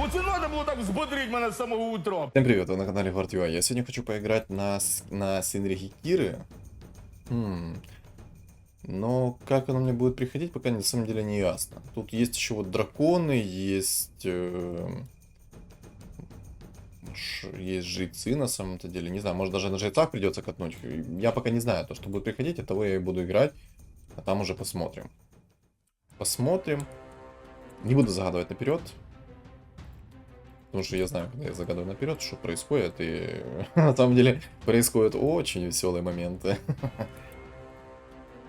Оце надо було так взбодрить мене з самого утра. Всем привет, вы на канале Вартюа. Я сегодня хочу поиграть на Синриги Киры. Но как оно мне будет приходить, пока на самом деле не ясно. Тут есть еще вот драконы, есть... есть жрецы на самом-то деле. Не знаю, может даже на жрецах придется катнуть. Я пока не знаю, то, что будет приходить, от того я и буду играть. А там уже посмотрим. Посмотрим. Не буду загадывать наперед. Потому что я знаю, когда я загадываю наперед, что происходит, и на самом деле происходят очень веселые моменты.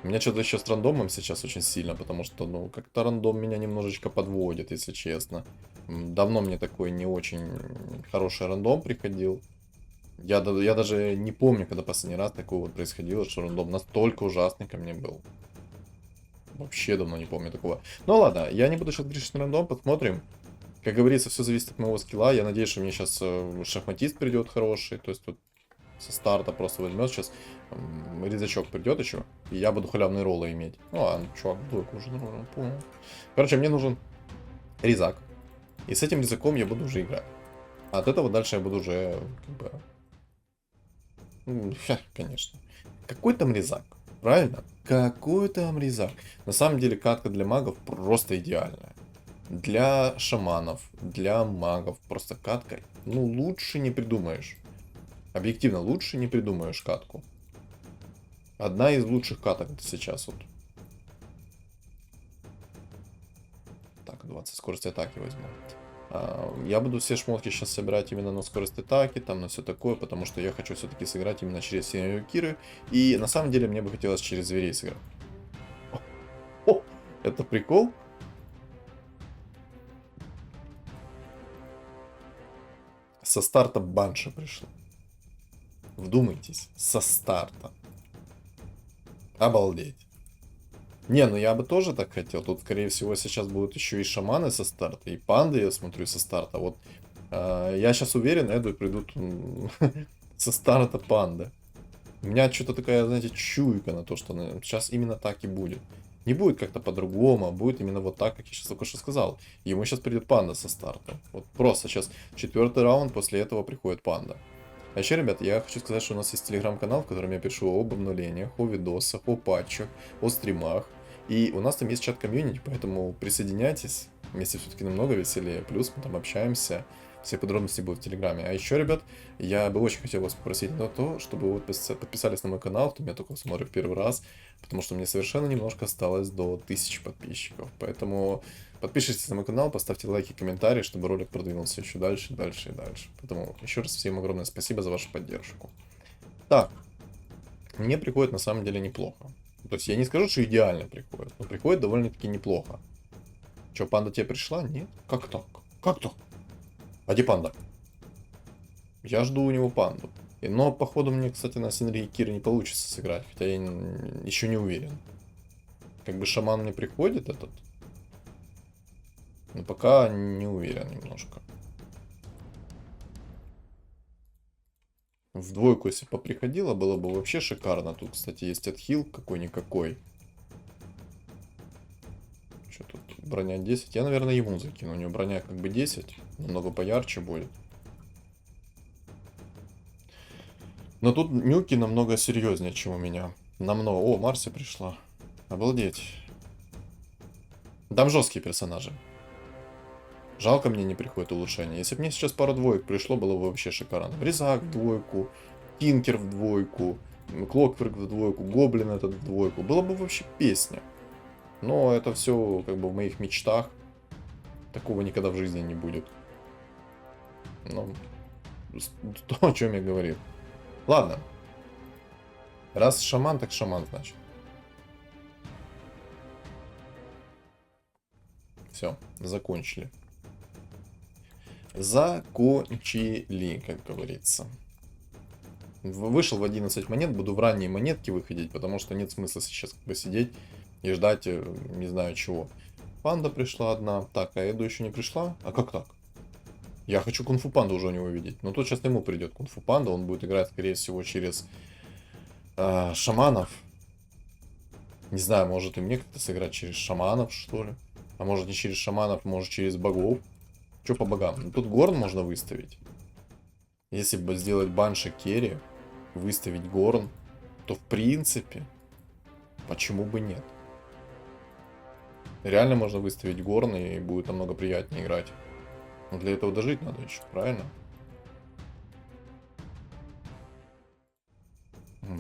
У меня что-то еще с рандомом сейчас очень сильно, потому что, ну, как-то рандом меня немножечко подводит, если честно. Давно мне такой не очень хороший рандом приходил. Я даже не помню, когда последний раз такое вот происходило, что рандом настолько ужасный ко мне был. Вообще давно не помню такого. Ну ладно, я не буду сейчас грешить на рандом, посмотрим. Как говорится, все зависит от моего скилла. Я надеюсь, что мне сейчас шахматист придет хороший. То есть тут со старта просто возьмет сейчас резачок придет еще. И я буду халявные роллы иметь. Ну ладно, чувак, двойку уже нормально, понял. Короче, мне нужен резак. И с этим резаком я буду уже играть. А от этого дальше я буду уже, как бы... конечно. Какой там резак? Правильно? Какой там резак? На самом деле катка для магов просто идеальная. Для шаманов, для магов просто катка, ну, лучше не придумаешь. Объективно, лучше не придумаешь катку. Одна из лучших каток сейчас вот. Так, 20 скорости атаки возьму. Я буду все шмотки сейчас собирать именно на скорость атаки, там на все такое, потому что я хочу все-таки сыграть именно через Синригу Киры. И на самом деле мне бы хотелось через зверей сыграть. О, это прикол? Со старта банша пришла. Вдумайтесь, со старта. Обалдеть. Не, ну я бы тоже так хотел. Тут, скорее всего, сейчас будут еще и шаманы со старта, и панды, я смотрю, со старта. Вот я сейчас уверен, Эду придут со старта панды. У меня что-то такая, знаете, чуйка на то, что сейчас именно так и будет. Не будет как-то по-другому, а будет именно вот так, как я сейчас только что сказал. Ему сейчас придет панда со старта. Вот просто сейчас 4-й раунд, после этого приходит панда. А еще, ребят, я хочу сказать, что у нас есть телеграм-канал, в котором я пишу об обновлениях, о видосах, о патчах, о стримах. И у нас там есть чат комьюнити, поэтому присоединяйтесь. Вместе все-таки намного веселее. Плюс мы там общаемся. Все подробности будут в Телеграме. А еще, ребят, я бы очень хотел вас попросить на то, чтобы вы подписались на мой канал, кто меня только смотрит в первый раз, потому что мне совершенно немножко осталось до 1000 подписчиков. Поэтому подпишитесь на мой канал, поставьте лайки, комментарии, чтобы ролик продвинулся еще дальше, дальше и дальше. Поэтому еще раз всем огромное спасибо за вашу поддержку. Так, мне приходит на самом деле неплохо. То есть я не скажу, что идеально приходит, но приходит довольно-таки неплохо. Че, панда тебе пришла? Нет? Как так? Как так? А где панда? Я жду у него панду. Но, походу, мне, кстати, на Синриге Киры не получится сыграть. Хотя я еще не уверен. Как бы шаман не приходит этот. Но пока не уверен немножко. В двойку, если бы приходило, было бы вообще шикарно. Тут, кстати, есть отхил какой-никакой. Что тут? Броня 10. Я, наверное, ему закину. У него броня как бы 10. Намного поярче будет. Но тут нюки намного серьезнее, чем у меня. Намного. О, Марси пришла. Обалдеть. Там жесткие персонажи. Жалко, мне не приходит улучшение. Если бы мне сейчас пару двоек пришло, было бы вообще шикарно. Резак в двойку, Тинкер в двойку, Клокверк в двойку, Гоблин этот в двойку. Было бы вообще песня. Но это все как бы в моих мечтах. Такого никогда в жизни не будет. Ну, то, о чем я говорил. Ладно. Раз шаман, так шаман, значит. Все, закончили. Закончили, как говорится. Вышел в 11 монет, буду в ранние монетки выходить, потому что нет смысла сейчас как бы сидеть и ждать, не знаю чего. Панда пришла одна. Так, а Эду еще не пришла? А как так? Я хочу кунг-фу панду уже у него видеть. Но тут сейчас ему придет кунг-фу панда, он будет играть, скорее всего, через шаманов. Не знаю, может и мне как-то сыграть через шаманов, что ли. А может не через шаманов, может через богов. Что по богам? Ну, тут горн можно выставить. Если бы сделать банши керри, выставить горн, то в принципе, почему бы нет? Реально можно выставить горн, и будет намного приятнее играть. Но для этого дожить надо еще, правильно?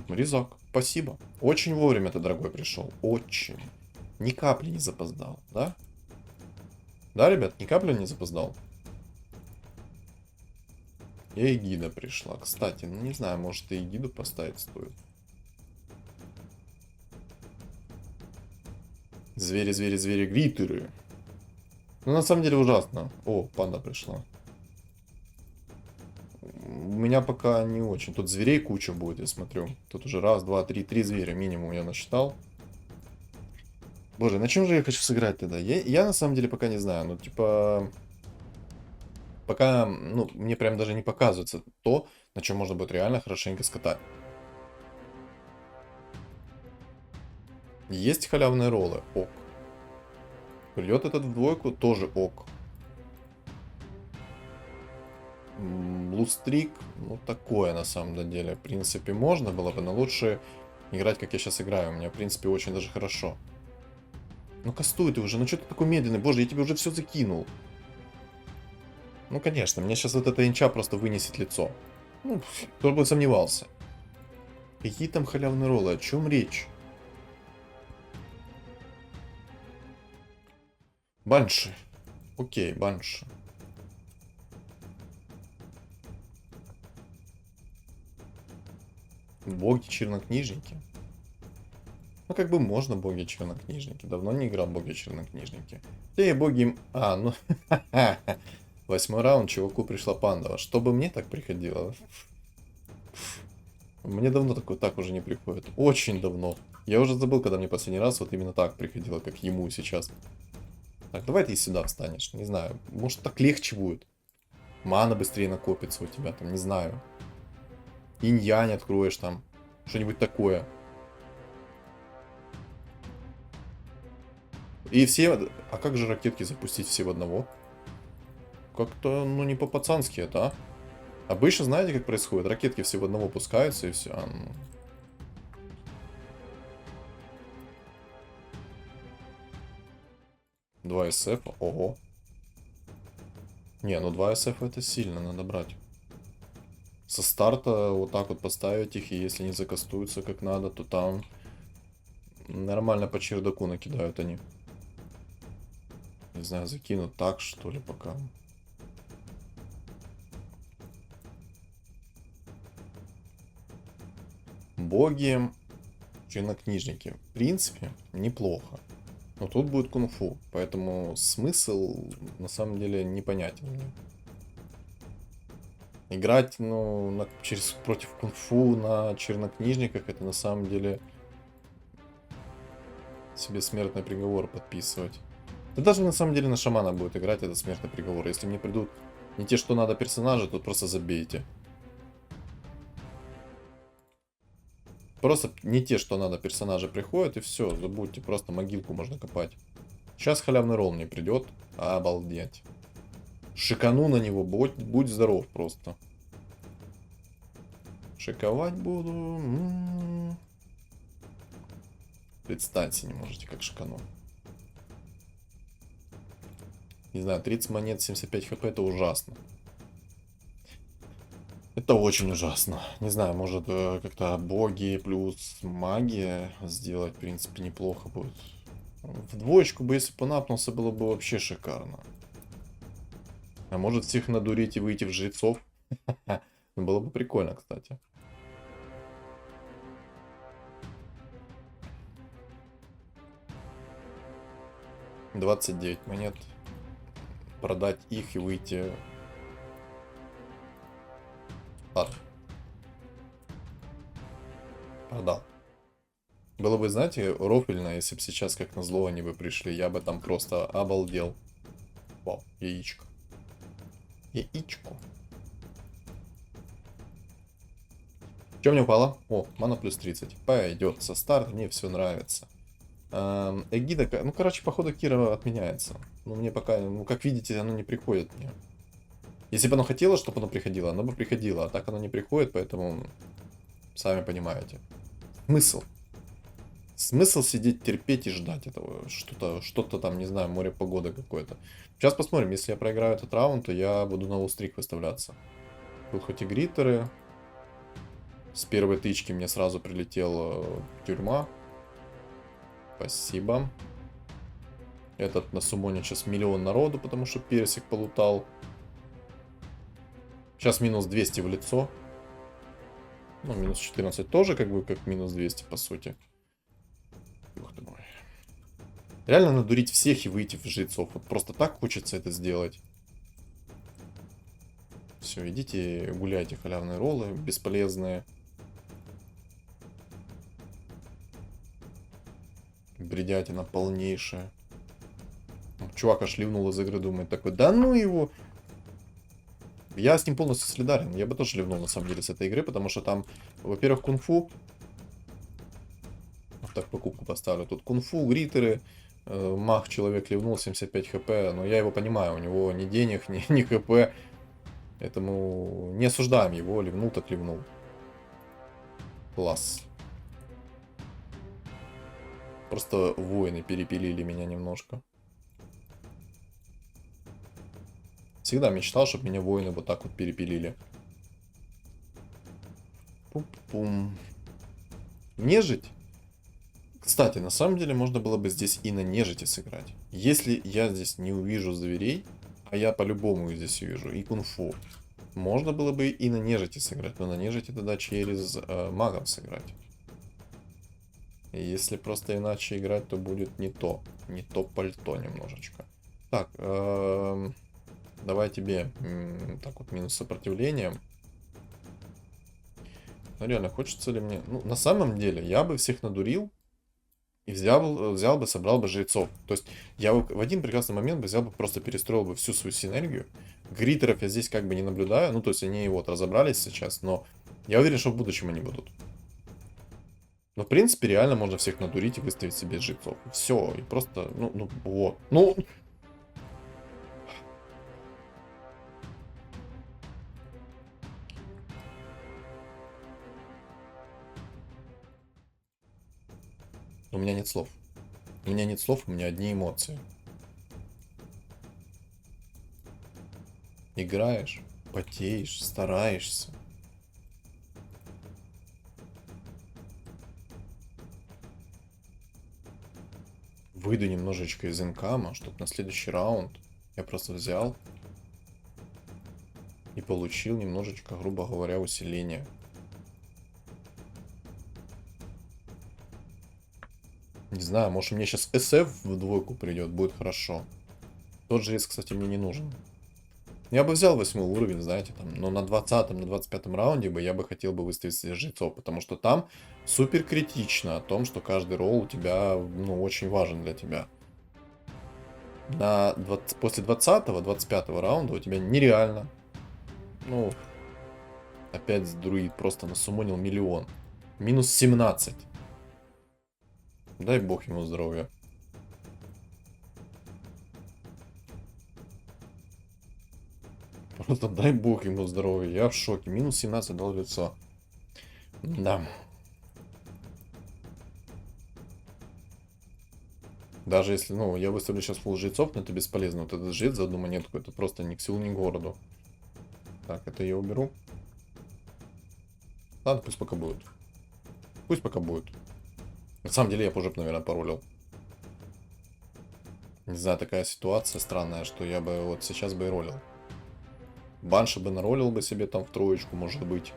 Резак, спасибо. Очень вовремя ты, дорогой, пришел. Очень. Ни капли не запоздал, да? Да, ребят, ни капли не запоздал. И эгида пришла. Кстати, ну не знаю, может и эгиду поставить стоит. Звери, звери, звери, гритеры. Ну, на самом деле ужасно. О, панда пришла. У меня пока не очень. Тут зверей куча будет, я смотрю. Тут уже раз, два, три зверя минимум я насчитал. Боже, на чем же я хочу сыграть тогда? Я на самом деле пока не знаю. Ну, типа... Пока, ну, мне прям даже не показывается то, на чем можно будет реально хорошенько скатать. Есть халявные роллы. Ок. Придет этот в двойку, тоже ок. Блустрик, ну такое на самом деле. В принципе, можно было бы, но лучше играть, как я сейчас играю. У меня, в принципе, очень даже хорошо. Ну кастуй ты уже, ну что ты такой медленный? Боже, я тебе уже все закинул. Ну конечно, мне сейчас вот эта инча просто вынесет лицо. Ну, кто бы сомневался. Какие там халявные роллы? О чем речь? Банши. Окей, банши. Боги-чернокнижники. Ну, как бы можно боги-чернокнижники. Давно не играл боги-чернокнижники. Те боги... А, ну... 8-й раунд, чуваку пришла панда. Чтобы мне так приходило? Мне давно такое так уже не приходит. Очень давно. Я уже забыл, когда мне последний раз вот именно так приходило, как ему сейчас. Так, давай ты сюда встанешь. Не знаю. Может, так легче будет. Мана быстрее накопится у тебя там, не знаю. Инь-янь откроешь там. Что-нибудь такое. И все... А как же ракетки запустить все в одного? Как-то, ну, не по-пацански это, а? Обычно знаете, как происходит? Ракетки все в одного пускаются и все. Ну... Два SF, ого. Не, ну 2 SF это сильно, надо брать. Со старта вот так вот поставить их, и если не закастуются как надо, то там нормально по чердаку накидают они. Не знаю, закинут так, что ли, пока. Боги, чернокнижники. В принципе, неплохо. Но тут будет кунг-фу, поэтому смысл на самом деле непонятен мне. Играть, ну, против кунг-фу на чернокнижниках, это на самом деле себе смертный приговор подписывать. Да даже на самом деле на шамана будет играть, это смертный приговор. Если мне придут не те, что надо персонажи, то просто забейте. Просто не те, что надо персонажи приходят, и все, забудьте, просто могилку можно копать. Сейчас халявный ролл мне придет, обалдеть. Шикану на него, будь здоров просто. Шиковать буду. Представить себе не можете, как шикану. Не знаю, 30 монет, 75 хп, это ужасно. Это очень ужасно. Не знаю, может как-то боги плюс магия сделать, в принципе, неплохо будет. В двоечку бы, если бы напнулся, было бы вообще шикарно. А может всех надурить и выйти в жрецов? Было бы прикольно, кстати. $29 монет. Продать их и выйти... Ладно. Продал. Было бы, знаете, рофельно, если бы сейчас, как назло, они бы пришли. Я бы там просто обалдел. Вау, яичко. Яичко. Что мне упало? О, мана плюс 30. Пойдет со старта, мне все нравится. Эгида, ну, короче, походу Кира отменяется. Ну, мне пока, ну, как видите, оно не приходит мне. Если бы оно хотело, чтобы оно приходило, оно бы приходило. А так оно не приходит, поэтому сами понимаете. Смысл? Смысл сидеть, терпеть и ждать этого. Что-то там, не знаю, море погоды какое-то. Сейчас посмотрим. Если я проиграю этот раунд, то я буду на устрик выставляться. Тут хоть и гриттеры. С первой тычки мне сразу прилетела тюрьма. Спасибо. Этот на сумоне сейчас миллион народу, потому что персик полутал. Сейчас минус 200 в лицо. Ну, минус 14 тоже, как бы, как минус 200, по сути. Ух ты мой. Реально надурить всех и выйти в жрецов. Вот просто так хочется это сделать. Все, идите гуляйте, халявные роллы, бесполезные. Бредятина полнейшая. Чувак аж ливнул из игры, думает такой, да ну его. Я с ним полностью солидарен. Я бы тоже ливнул, на самом деле, с этой игры, потому что там, во-первых, кунг-фу. Вот так покупку поставлю. Тут кунг-фу, гриттеры. Маг человек ливнул 75 хп. Но я его понимаю, у него ни денег, ни хп. Поэтому не осуждаем его. Ливнул так ливнул. Класс. Просто воины перепилили меня немножко. Всегда мечтал, чтобы меня воины вот так вот перепилили. Пум-пум. Нежить. Кстати, на самом деле можно было бы здесь и на нежити сыграть. Если я здесь не увижу зверей, а я по-любому здесь увижу, и кунг-фу, можно было бы и на нежити сыграть, но на нежити тогда через магов сыграть. И если просто иначе играть, то будет не то. Не то пальто немножечко. Так, давай тебе так вот минус сопротивлением. Ну реально, хочется ли мне... Ну, на самом деле, я бы всех надурил. И взял бы, собрал бы жрецов. То есть, я в один прекрасный момент бы взял бы, просто перестроил бы всю свою синергию. Гриттеров я здесь как бы не наблюдаю. Ну, то есть, они вот разобрались сейчас, но я уверен, что в будущем они будут. Но, в принципе, реально можно всех надурить и выставить себе жрецов. Все, и просто, ну, вот. Ну... У меня нет слов. У меня нет слов, у меня одни эмоции. Играешь, потеешь, стараешься. Выйду немножечко из инкама, чтобы на следующий раунд я просто взял и получил немножечко, грубо говоря, усиление. Не знаю, может мне сейчас SF в двойку придет, будет хорошо. Тот же риск, кстати, мне не нужен. Я бы взял 8 уровень, знаете, там, но на 20-м, на 25-м раунде бы я бы хотел бы выставить себе жрецов, потому что там супер критично о том, что каждый ролл у тебя, ну, очень важен для тебя. После 20-го, 25-го раунда у тебя нереально. Ну, опять друид просто насумонил миллион. Минус 17. Дай бог ему здоровья. Просто дай бог ему здоровья. Я в шоке. Минус 17 дал лицо. Да. Даже если, ну, я выставлю сейчас фулл жрецов, но это бесполезно. Вот этот жрец за одну монетку, это просто ни к селу, ни к городу. Так, это я уберу. Ладно, пусть пока будет. Пусть пока будет. На самом деле я бы уже, наверное, паролил. Не знаю, такая ситуация странная, что я бы вот сейчас бы и ролил. Банши бы наролил бы себе там в троечку, может быть.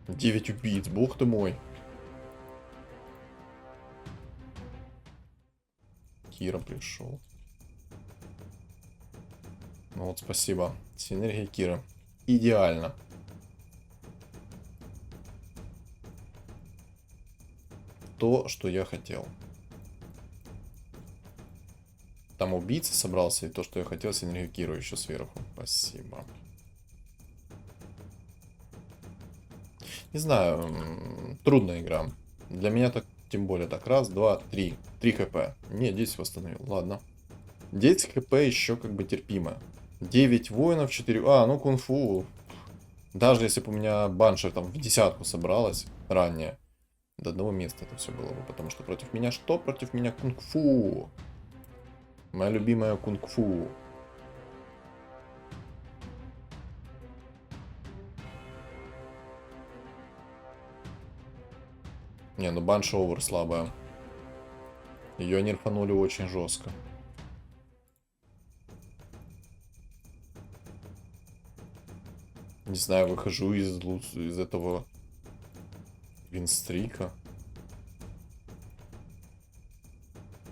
Девять убийц, бог ты мой. Кира пришел. Ну вот, спасибо. Синергия Кира. Идеально. То, что я хотел. Там убийца собрался, и то, что я хотел, синергию Киру еще сверху. Спасибо. Не знаю, трудная игра. Для меня так, тем более, так, раз, два, три. 3 хп. Не, 10 восстановил, ладно. 10 хп еще как бы терпимо. 9 воинов, 4... А, ну кунг-фу. Даже если бы у меня баншер там в десятку собралась ранее, до одного места это все было бы. Потому что против меня что? Против меня кунг-фу. Моя любимая кунг-фу. Не, ну банша овер слабая. Ее нерфанули очень жестко. Не знаю, выхожу из этого винстрика.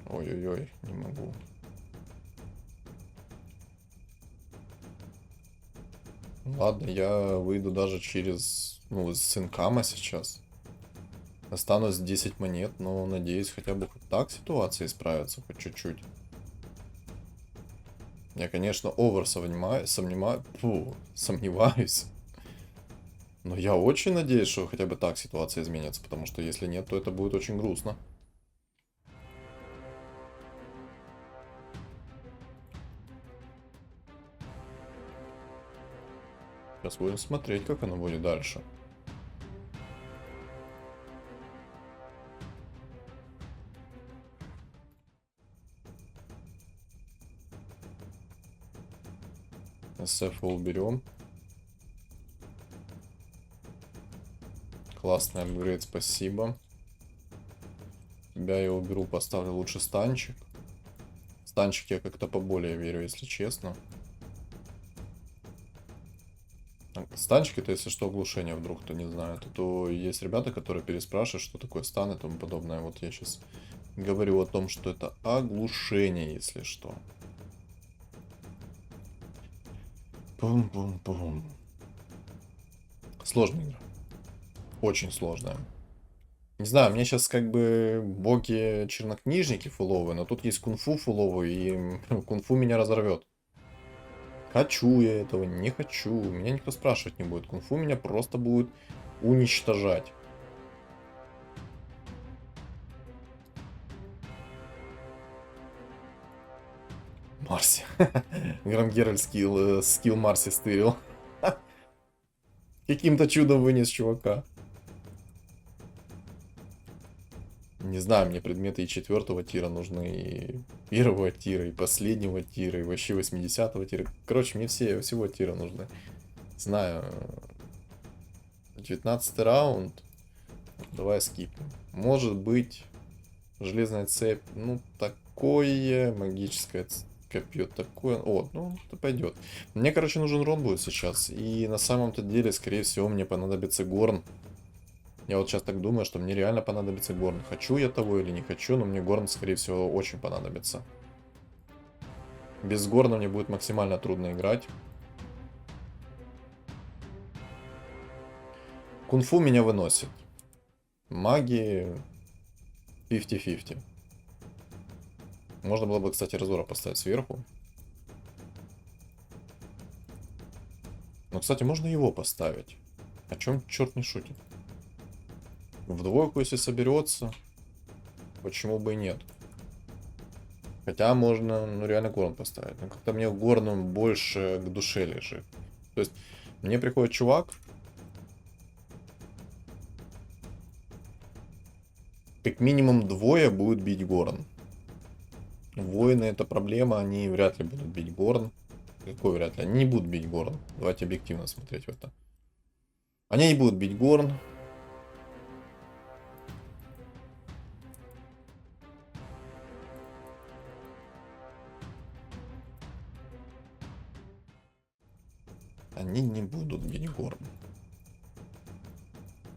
Ой-ой-ой, не могу. Ладно, я выйду даже через, ну, с инкама сейчас. Останусь 10 монет, но надеюсь, хотя бы хоть так ситуация исправится, хоть чуть-чуть. Я, конечно, сомневаюсь. Но я очень надеюсь, что хотя бы так ситуация изменится, потому что если нет, то это будет очень грустно. Сейчас будем смотреть, как оно будет дальше. SF уберем. Классный апгрейд, спасибо. Тебя я уберу, поставлю лучше станчик. Станчик я как-то поболее верю, если честно. Станчик это, если что, оглушение вдруг кто не знает. То есть ребята, которые переспрашивают, что такое стан и тому подобное. Вот я сейчас говорю о том, что это оглушение, если что. Пум-пум-пум. Сложная игра. Очень сложная. Не знаю, мне сейчас как бы боги чернокнижники фуловые, но тут есть кунг-фу фуловый, и кунг-фу меня разорвет. Хочу я этого, не хочу. Меня никто спрашивать не будет. Кунг-фу меня просто будет уничтожать. Марси. Грам-Геральт скилл Марси стырил. Каким-то чудом вынес чувака. Не знаю, мне предметы и 4-го тира нужны, и 1-го тира, и последнего тира, и вообще 80-го тира. Короче, мне всего тира нужны. Знаю. 19-й раунд. Давай скипнем. Может быть, железная цепь. Ну, такое. Магическое копье такое. О, ну, это пойдет. Мне, короче, нужен рон будет сейчас. И на самом-то деле, скорее всего, мне понадобится горн. Я вот сейчас так думаю, что мне реально понадобится горн. Хочу я того или не хочу, но мне горн, скорее всего, очень понадобится. Без горна мне будет максимально трудно играть. Кунг-фу меня выносит. Маги 50-50. Можно было бы, кстати, разора поставить сверху. Но, кстати, можно его поставить. О чем черт не шутит. В двойку, если соберется, почему бы и нет. Хотя можно, ну, реально горн поставить. Но как-то мне горном больше к душе лежит. То есть, мне приходит чувак. Как минимум двое будет бить горн. Воины это проблема, они вряд ли будут бить горн. Какой вряд ли? Они не будут бить горн. Давайте объективно смотреть в это. Они не будут бить горн. Они не будут бить горн.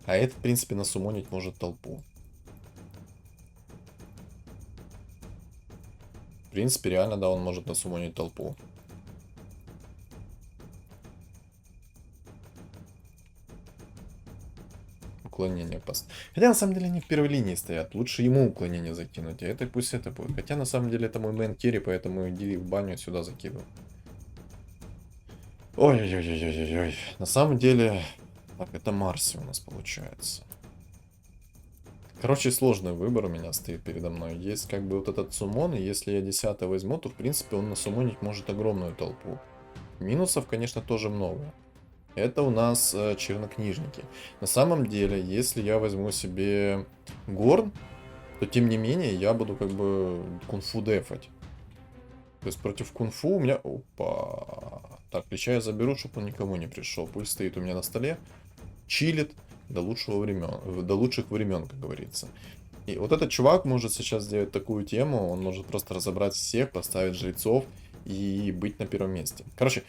А это, в принципе, насумонить может толпу. В принципе, реально, да, он может насумонить толпу. Уклонение пост. Хотя, на самом деле, они в первой линии стоят. Лучше ему уклонение закинуть, а это пусть это будет. Хотя, на самом деле, это мой мэн керри, поэтому иди в баню сюда закидывай. Ой-ой-ой-ой-ой-ой. На самом деле, Так, это Марси у нас получается. Короче, сложный выбор у меня стоит передо мной. Есть как бы вот этот суммон, и если я 10 возьму, то в принципе он насуммонить может огромную толпу. Минусов, конечно, тоже много. Это у нас чернокнижники. На самом деле, если я возьму себе Горн, то тем не менее я буду как бы кунфу дефать. То есть против кунфу у меня... Опа. Так, плеча я заберу, чтобы он никому не пришел. Пусть стоит у меня на столе, чилит до лучшего времен, до лучших времен, как говорится. И вот этот чувак может сейчас сделать такую тему, он может просто разобрать всех, поставить жрецов и быть на первом месте. Короче,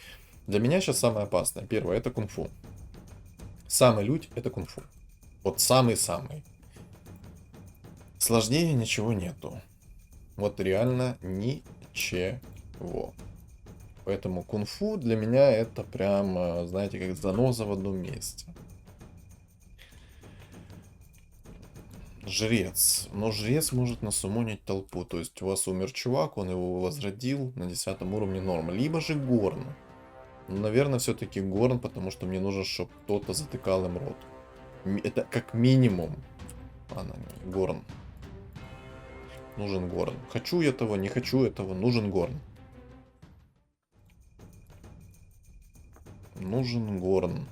для меня сейчас самое опасное. Первое, это кунфу. Самый лють это кунфу. Вот самый-самый. Сложнее ничего нету. Вот реально ничего. Поэтому кунфу для меня это прям, знаете, как заноза в одном месте. Жрец. Но жрец может насуммонить толпу. То есть у вас умер чувак, он его возродил на 10 уровне норм. Либо же Горн. Наверное, все-таки Горн, потому что мне нужно, чтобы кто-то затыкал им рот. Это как минимум. Горн. Нужен Горн. Хочу этого, не хочу этого, нужен Горн. Нужен Горн.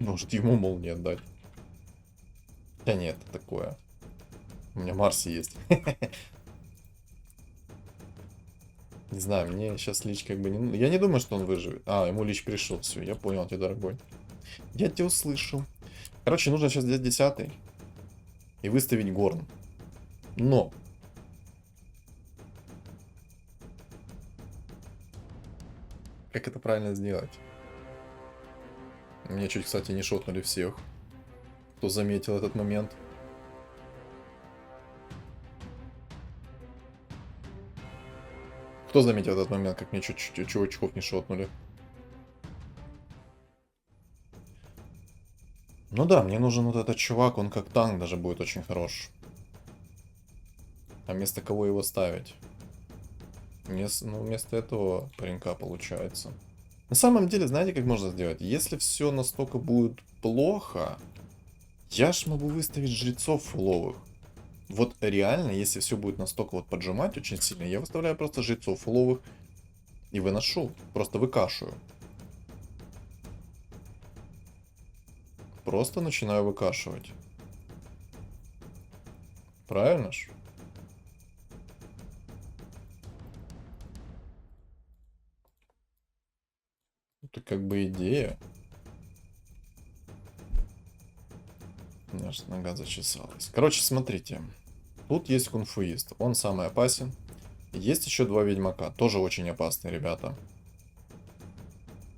Может ему, мол, не отдать. Да нет, такое. У меня Марси есть. Не знаю, мне сейчас Лич как бы не... Я не думаю, что он выживет. А, ему Лич пришел. Все, я понял тебя, дорогой. Я тебя услышал. Короче, нужно сейчас взять 10 и выставить Горн. Но. Как это правильно сделать? Меня чуть, кстати, не шотнули всех, кто заметил этот момент. Кто заметил этот момент, как мне чуть чувачков не шотнули? Ну да, мне нужен вот этот чувак, он как танк даже будет очень хорош. А вместо кого его ставить? Ну, вместо этого паренька получается. На самом деле, знаете, как можно сделать? Если все настолько будет плохо, я ж могу выставить жрецов фуловых. Вот реально, если все будет настолько вот поджимать очень сильно, я выставляю просто жрецов фуловых и выношу. Просто выкашиваю. Просто начинаю выкашивать. Правильно ж? Это как бы идея. У меня же нога зачесалась. Короче, смотрите. Тут есть кунфуист. Он самый опасен. Есть еще 2 ведьмака. Тоже очень опасные ребята.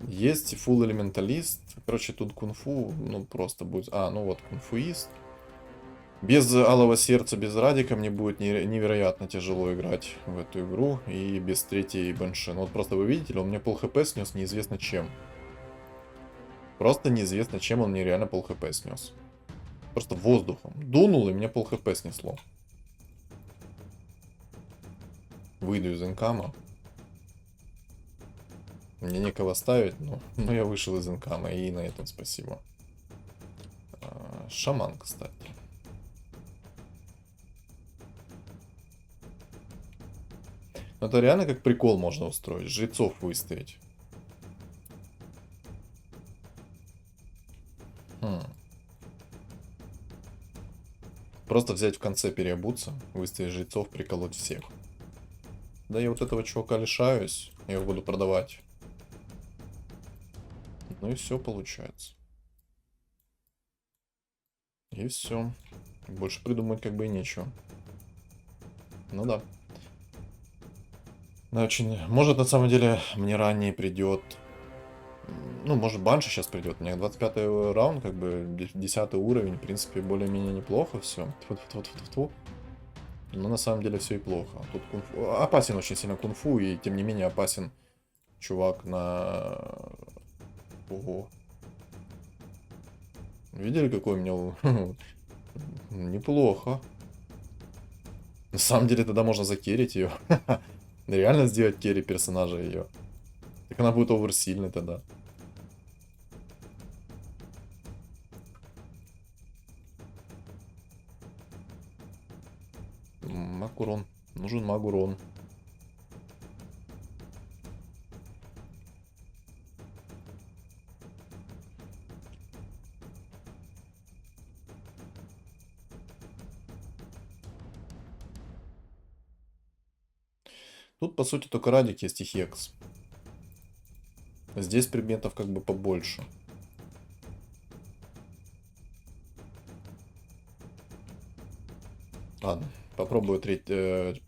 Есть фул элементалист. Короче, тут кунфу, ну, просто будет... А, ну вот, кунфуист. Без алого сердца, без радика мне будет невероятно тяжело играть в эту игру. И без третьей банши. Ну вот просто вы видите, он мне пол хп снес неизвестно чем. Просто неизвестно чем он мне реально пол хп снес. Просто воздухом. Дунул, и меня пол хп снесло. Выйду из инкама. Мне некого ставить, но я вышел из инкама, и на этом спасибо. Шаман, кстати. Это реально как прикол можно устроить. Жрецов выставить. Просто взять в конце переобуться, выставить жрецов, приколоть всех. Да я вот этого чувака лишаюсь, я его буду продавать. Ну и все получается. И все. Больше придумать как бы и нечего. Ну да. Но очень... Может, на самом деле, мне ранее придет... Ну, может, Банши сейчас придет. У меня 25 раунд, как бы 10 уровень. В принципе, более-менее неплохо все. Тьфу-тьфу-тьфу-тьфу. Но на самом деле все и плохо. Тут кунфу... Опасен очень сильно кунфу, и тем не менее опасен чувак на... Ого. Видели, какой у меня... Неплохо. На самом деле тогда можно закерить ее. Реально сделать керри персонажа ее. Так она будет оверсильной тогда. Маг урон. Нужен маг урон. Тут, по сути, только Радик есть и Хекс. Здесь предметов как бы побольше. Ладно, попробую третий...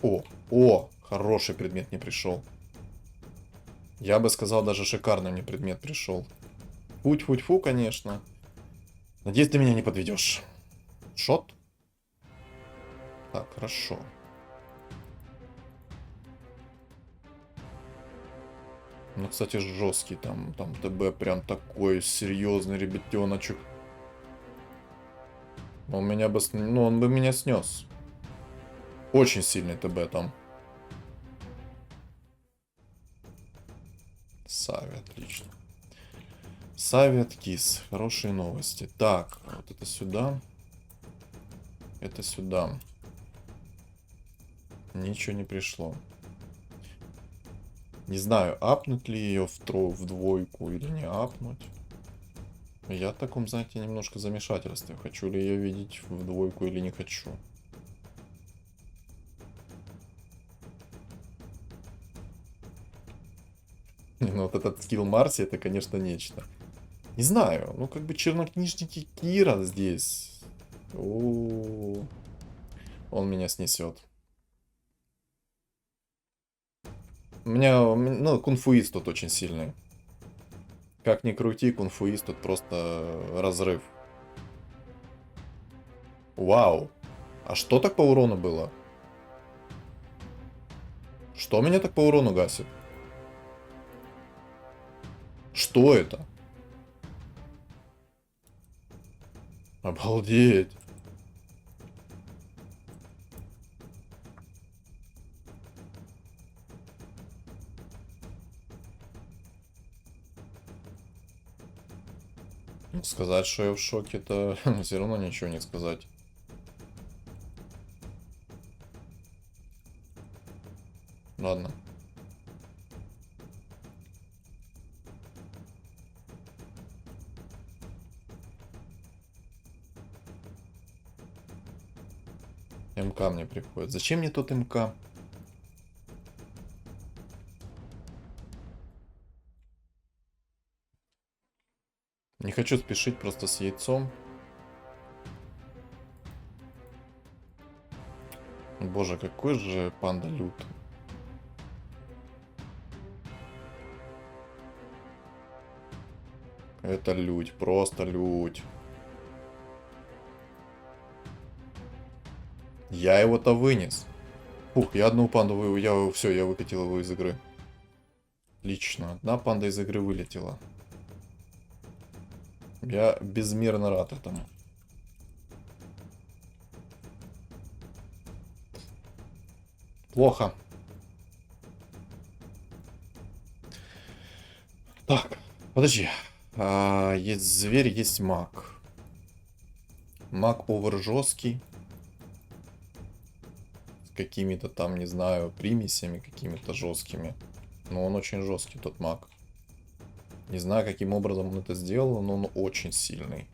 О, хороший предмет не пришел. Я бы сказал, даже шикарный мне предмет пришел. Фу-фу-фу, конечно. Надеюсь, ты меня не подведешь. Шот? Так, хорошо. Ну, кстати, жесткий там ТБ прям такой серьезный ребятеночек. Он меня бы... Ну, он бы меня снес. Очень сильный ТБ там. Сави, отлично. Сави от Кис. Хорошие новости. Так, вот это сюда. Это сюда. Ничего не пришло. Не знаю, апнуть ли ее в двойку или не апнуть. Я в таком, знаете, немножко замешательстве. Хочу ли ее видеть в двойку или не хочу. Ну вот этот скилл Марси, это, конечно, нечто. Не знаю, ну как бы чернокнижники Кира здесь. Он меня снесет. У меня, ну, кунфуист тут очень сильный. Как ни крути, кунфуист тут просто разрыв. Вау. А что так по урону было? Что меня так по урону гасит? Что это? Обалдеть. Сказать, что я в шоке, это все равно ничего не сказать. Ладно. МК мне приходит. Зачем мне тот МК? Не хочу спешить просто с яйцом. Боже, какой же панда лютый. Это лють, просто лють. Я его-то вынес. Фух, я одну панду все, я выкатил его из игры. Отлично, одна панда из игры вылетела. Я безмерно рад этому. Плохо. Так, подожди. Есть зверь, есть маг. Маг овер жесткий. С какими-то там, не знаю, примесями какими-то жесткими. Но он очень жесткий, тот маг. Не знаю, каким образом он это сделал, но он очень сильный.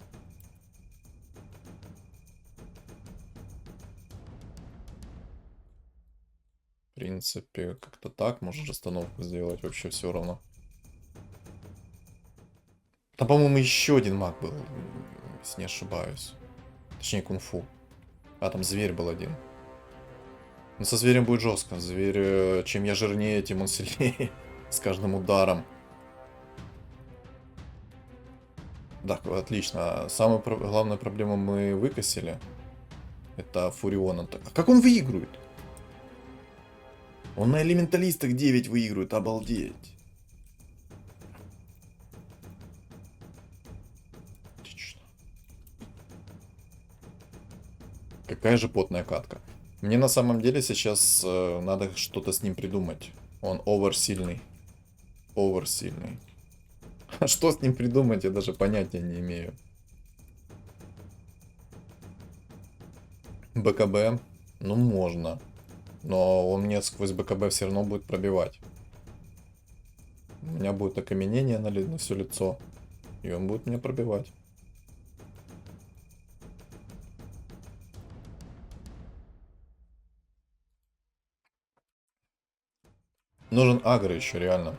В принципе, как-то так. Можно расстановку сделать, вообще все равно. Там, по-моему, еще один маг был, если не ошибаюсь. Точнее, кунг-фу. А, там зверь был один. Но со зверем будет жестко. Зверь, чем я жирнее, тем он сильнее. С каждым ударом. Так, отлично. Самую главную проблему мы выкосили. Это Фуриона. А как он выигрывает? Он на элементалистах 9 выигрывает, обалдеть. Отлично. Какая же потная катка. Мне на самом деле сейчас надо что-то с ним придумать. Он оверсильный. Оверсильный. А что с ним придумать, я даже понятия не имею. БКБ? Ну, можно. Но он мне сквозь БКБ все равно будет пробивать. У меня будет окаменение на все лицо. И он будет меня пробивать. Нужен агро еще, реально.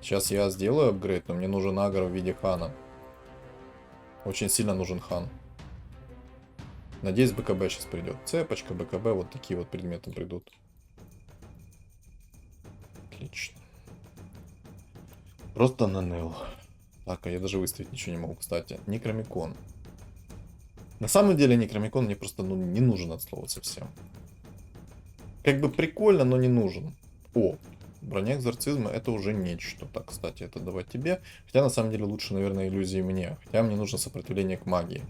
Сейчас я сделаю апгрейд, но мне нужен агро в виде хана. Очень сильно нужен хан. Надеюсь, БКБ сейчас придет. Цепочка, БКБ, вот такие вот предметы придут. Отлично. Просто наныл. Так, а я даже выставить ничего не могу, кстати. Некромикон. На самом деле Некромикон мне просто не нужен от слова совсем. Как бы прикольно, но не нужен. О, броня экзорцизма это уже нечто. Так, кстати, это давай тебе. Хотя на самом деле лучше, наверное, иллюзии мне. Хотя мне нужно сопротивление к магии.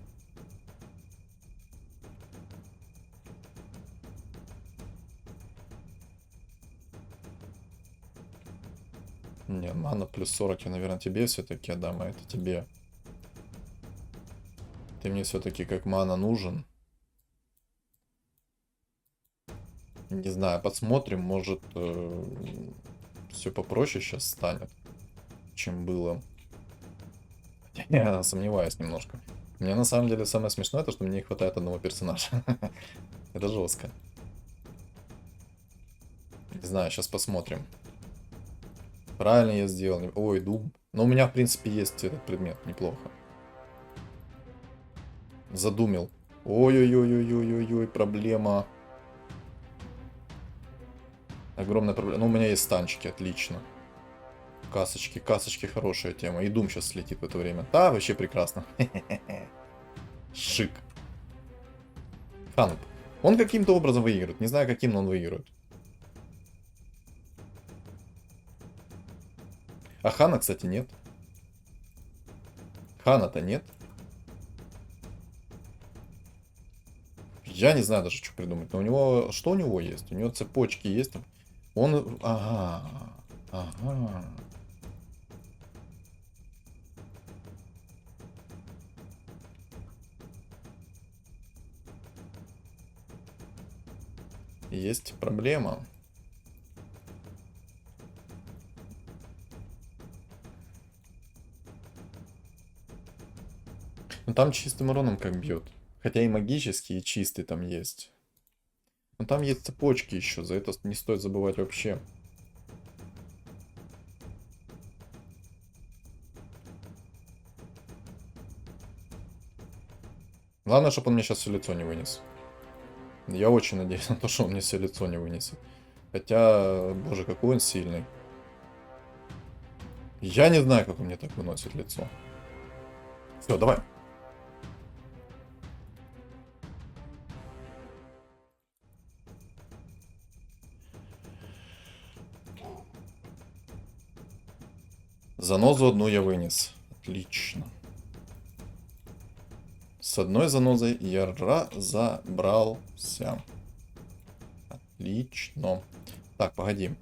Не, мана плюс 40 я, наверное, тебе все-таки отдам, а это тебе. Ты мне все-таки как мана нужен. Не знаю, посмотрим, может все попроще сейчас станет, чем было. Я сомневаюсь немножко. Мне на самом деле самое смешное, то что мне не хватает одного персонажа. Это жестко. Не знаю, сейчас посмотрим. Правильно я сделал. Ой, Дум. Но у меня, в принципе, есть этот предмет. Неплохо. Задумил. Ой-ой-ой-ой-ой-ой, проблема. Огромная проблема. Ну, у меня есть станчики, отлично. Касочки, касочки, хорошая тема. И Дум сейчас слетит в это время. Да, вообще прекрасно. Шик. Хануп. Он каким-то образом выигрывает. Не знаю, каким, но он выигрывает. А Хана, кстати, нет. Хана-то нет. Я не знаю даже, что придумать. Но у него... Что у него есть? У него цепочки есть. Он... Ага. Ага. Есть проблема. Ну там чистым уроном как бьет. Хотя и магический, и чистый там есть. Но там есть цепочки еще, за это не стоит забывать вообще. Главное, чтобы он мне сейчас все лицо не вынес. Я очень надеюсь на то, что он мне все лицо не вынесет. Хотя, боже, какой он сильный. Я не знаю, как он мне так выносит лицо. Все, давай. Занозу одну я вынес. Отлично. С одной занозой я разобрался. Отлично. Так, погоди.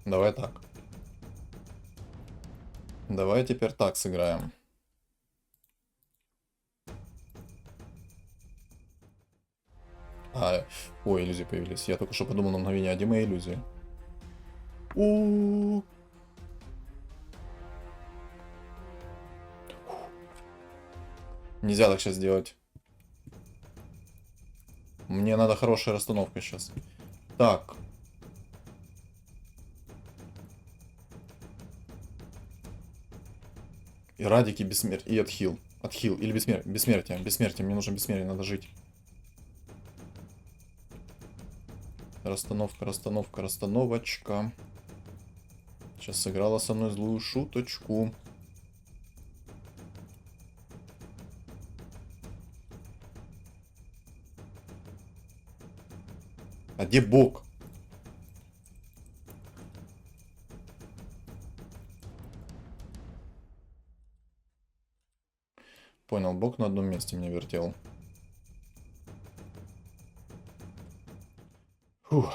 Давай так. Давай теперь так сыграем. Ой, иллюзии появились. Я только что подумал на мгновение, а где мои иллюзии? У. Нельзя так сейчас делать. Мне надо хорошая расстановка сейчас. Так. И радики бессмертия. И отхил. Отхил. Или бессмертие. Бессмертие. Мне нужно бессмертие. Надо жить. Расстановка, расстановка, расстановочка. Сейчас сыграла со мной злую шуточку. где бок? Понял, бок на одном месте мне вертел. Фух.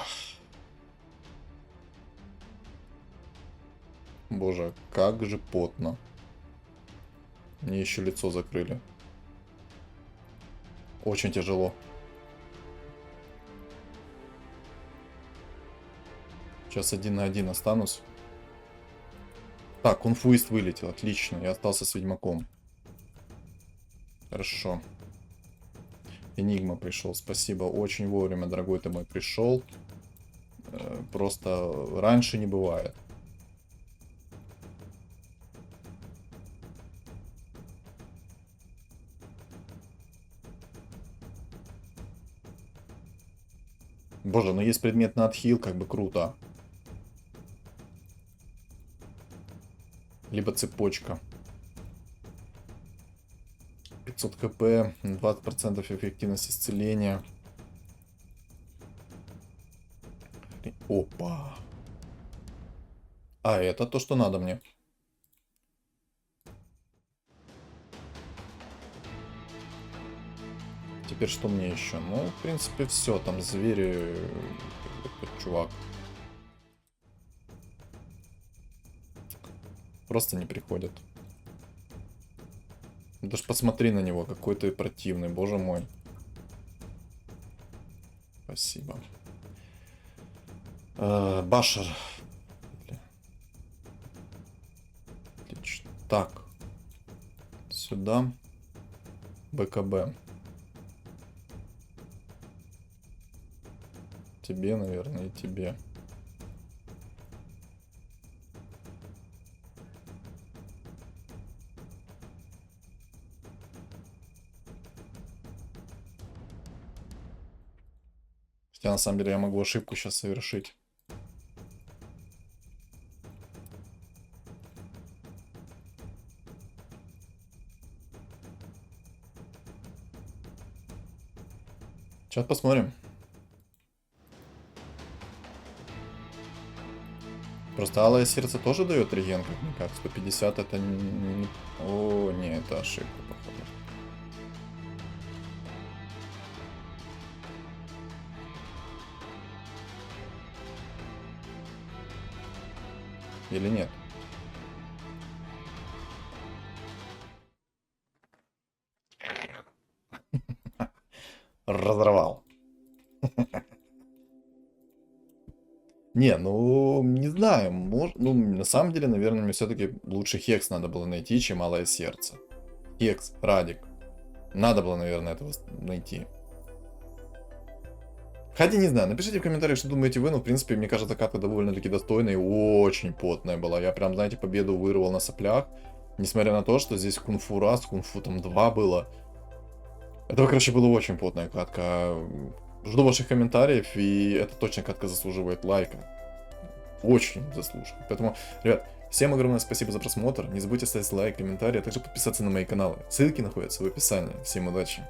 Боже, как же потно. Мне еще лицо закрыли. Очень тяжело. Сейчас 1 на 1 останусь. Так, кунфуист вылетел. Отлично. Я остался с ведьмаком. Хорошо. Энигма пришел. Спасибо. Очень вовремя, дорогой ты мой, пришел. Просто раньше не бывает. Боже, ну есть предмет на отхил, как бы круто. Либо цепочка. 500 хп, 20% эффективность исцеления. Опа. А это то, что надо мне. Теперь что мне еще? Ну, в принципе, все. Там звери... Чувак. Просто не приходят. Даже посмотри на него, какой ты противный, боже мой. Спасибо. Башер. Отлично. Так. Сюда. БКБ. Тебе, наверное, и тебе. Хотя, на самом деле, я могу ошибку сейчас совершить. Сейчас посмотрим. Просто алое сердце тоже дает реген, как-никак. 150 это не... О, не, это ошибка, походу. Или нет? Разорвал. Не, ну, не знаю, ну, на самом деле, наверное, мне все-таки лучше Хекс надо было найти, чем Алое Сердце. Хекс, Радик. Надо было, наверное, этого найти. Хотя не знаю, напишите в комментариях, что думаете вы, но, в принципе, мне кажется, катка довольно-таки достойная и очень потная была. Я прям, знаете, победу вырвал на соплях, несмотря на то, что здесь кунг-фу раз, кунг-фу там 2 было. Это, короче, была очень потная катка. Жду ваших комментариев, и это точно катка заслуживает лайка. Очень заслуживает. Поэтому, ребят, всем огромное спасибо за просмотр. Не забудьте ставить лайк, комментарий, а также подписаться на мои каналы. Ссылки находятся в описании. Всем удачи!